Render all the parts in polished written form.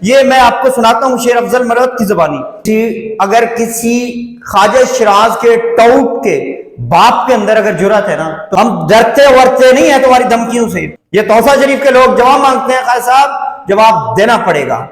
ये मैं आपको सुनाता हूँ शेर अफजल मरवत की जुबानी। अगर किसी ख्वाजा शिराज के टाउट के बाप के अंदर अगर जुर्रत है ना, तो हम डरते वरते नहीं है तुम्हारी धमकियों से। ये तौसा शरीफ के लोग जवाब मांगते हैं, खान साहब जवाब देना पड़ेगा।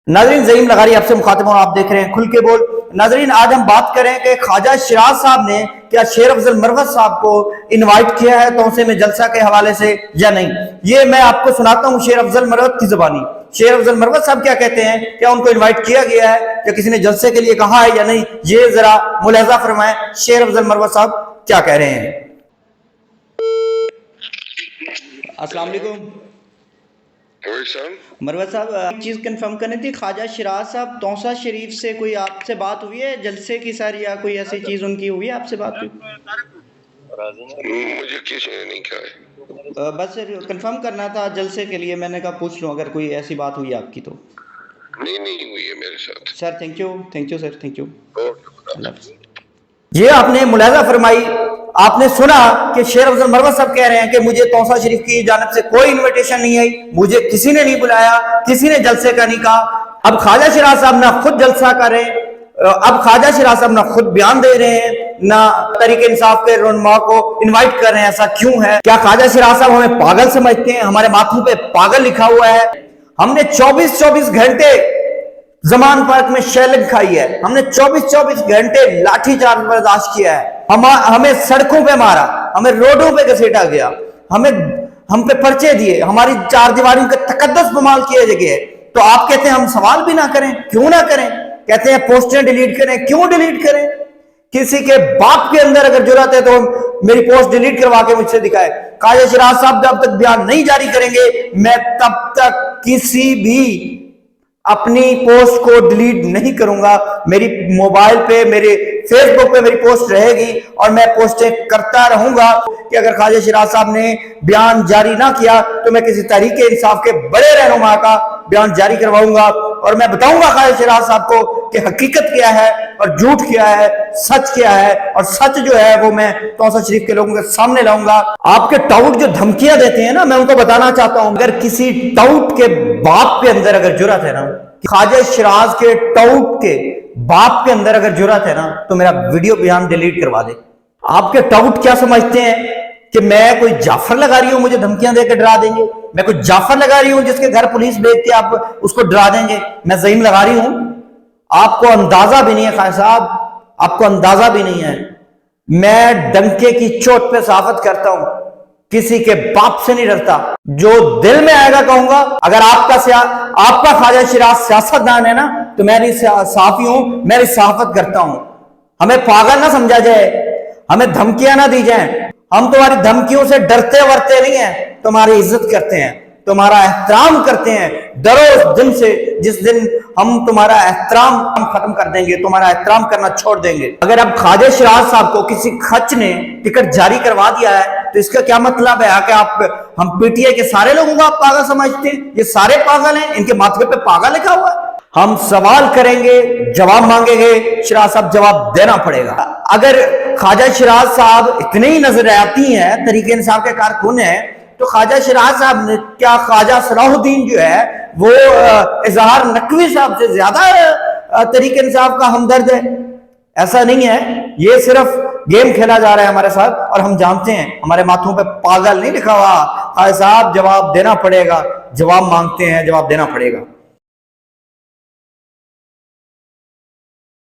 नाजरीन, ज़हीम लगारी आपसे मुखातिब हूं, आप देख रहे हैं खुल के बोल। नाजरीन, आज हम बात करें कि ख्वाजा शिराज साहब ने क्या शेर अफजल मरवत साहब को इनवाइट किया है तौसे में जलसा के हवाले से या नहीं। ये मैं आपको सुनाता हूं शेर अफजल मरवत की जुबानी। शेर अफजल मरवत साहब क्या कहते हैं, क्या उनको इनवाइट किया गया है, क्या किसी ने जलसे के लिए कहा है या नहीं, ये जरा मुलाहिजा फरमाएं शेर अफजल मरवत साहब क्या कह रहे हैं। अस्सलाम वालेकुम मरवत साहब, एक चीज़ कंफर्म करनी थी, ख्वाजा शिराज साहब तौसा शरीफ से कोई आपसे बात हुई है जलसे की सर, या कोई ऐसी चीज़ उनकी हुई है आपसे बात हुई? मुझे किसी ने नहीं कहा है। बस कंफर्म करना था जलसे के लिए, मैंने कहा पूछ लूँ अगर कोई ऐसी बात हुई आपकी तो। नहीं हुई है मेरे साथ। Sir thank you sir, thank you. Okay. ये आपने मुलाहिजा फरमाई, आपने सुना कि शेर अफजल मरवत साहब कह रहे हैं कि मुझे तौसा शरीफ की जानिब से कोई इनविटेशन नहीं आई, मुझे किसी ने नहीं बुलाया, किसी ने जलसे का नहीं कहा। अब ख्वाजा शिराज साहब ना खुद जलसा करें, अब ख्वाजा शिराज साहब ना खुद बयान दे रहे हैं, ना तरीके इंसाफ के रहनुमा को इनवाइट कर रहे हैं। ऐसा क्यों है? क्या ख्वाजा शिराज साहब हमें पागल समझते हैं? हमारे माथों पे पागल लिखा हुआ है। हमने 24 घंटे जमान पार्क में शेलिंग खाई है, हमने 24 घंटे लाठीचार्ज बर्दाश्त किया है, हमें सड़कों पे मारा, हमें रोडों पे घसीटा गया, हम पे पर्चे दिए, हमारी चार दीवारियों के तकद्दुस बमाल किए गए। तो आप कहते हैं हम सवाल भी ना करें, क्यों ना करें? कहते हैं पोस्टें डिलीट करें, क्यों डिलीट करें? किसी के बाप के अंदर अगर जुर्रत है तो मेरी पोस्ट डिलीट करवा के मुझसे दिखाए। ख्वाजा शिराज साहब जब तक बयान नहीं जारी करेंगे, मैं तब तक किसी भी अपनी पोस्ट को डिलीट नहीं करूंगा। मेरी मोबाइल पे, मेरे फेसबुक पे मेरी पोस्ट रहेगी और मैं पोस्टें करता रहूंगा कि अगर ख्वाजा शिराज साहब ने बयान जारी ना किया तो मैं किसी तरीके इंसाफ के बड़े रहनुमा का बयान जारी करवाऊंगा और मैं बताऊंगा ख्वाजा शिराज साहब को कि हकीकत क्या है और झूठ क्या है, सच क्या है। और सच जो है वो मैं तौसा शरीफ के लोगों के सामने लाऊंगा। आपके टाउट जो धमकियां देते हैं ना, मैं उनको बताना चाहता हूं, अगर किसी टाउट के बाप के अंदर अगर जुर्रत है ना, ख्वाजा शिराज के टाउट के बाप के अंदर अगर जुर्रत है ना, तो मेरा वीडियो बयान डिलीट करवा दे। आपके टाउट क्या समझते हैं कि मैं कोई जाफर लगा रही हूं, मुझे धमकियां देकर डरा देंगे? मैं कोई जाफर लगा रही हूं जिसके घर पुलिस भेज के आप उसको डरा देंगे? मैं ज़हीम लगा रही हूं? आपको अंदाजा भी नहीं है खान साहब, आपको अंदाजा भी नहीं है। मैं डंके की चोट पे सहाफत करता हूं, किसी के बाप से नहीं डरता। जो दिल में आएगा कहूंगा। अगर आपका ख्वाजा शिराज सियासतदान है ना, तो मैं भी सहाफी हूं, मैं भी सहाफत करता हूं। हमें पागल ना समझा जाए, हमें धमकियां ना दी जाए। हम तुम्हारी धमकियों से डरते वरते नहीं है, तुम्हारी इज्जत करते हैं, तुम्हारा एहतराम करते हैं। डरो उस दिन से जिस दिन हम तुम्हारा एहतराम खत्म कर देंगे, तुम्हारा एहतराम करना छोड़ देंगे। अगर अब ख्वाजा शिराज साहब को किसी खच ने टिकट जारी करवा दिया है तो इसका क्या मतलब है कि हम पीटीआई के सारे लोगों को आप पागल समझते हैं? ये सारे पागल हैं, इनके माथे पे पागल लिखा हुआ है। हम सवाल करेंगे, जवाब मांगेंगे, शिराज साहब जवाब देना पड़ेगा। अगर ख्वाजा शिराज साहब इतने ही नजर आती हैं, तरीके इंसाफ के कारकुन है, तो ख्वाजा शिराज साहब ने क्या ख्वाजा सलाहुद्दीन जो है वो इजहार नकवी साहब से ज्यादा तरीके इंसाफ का हमदर्द है? ऐसा नहीं है, ये सिर्फ गेम खेला जा रहा है हमारे साथ और हम जानते हैं। हमारे माथों पे पागल नहीं लिखा हुआ। ख्वाजा साहब जवाब देना पड़ेगा, जवाब मांगते हैं, जवाब देना पड़ेगा।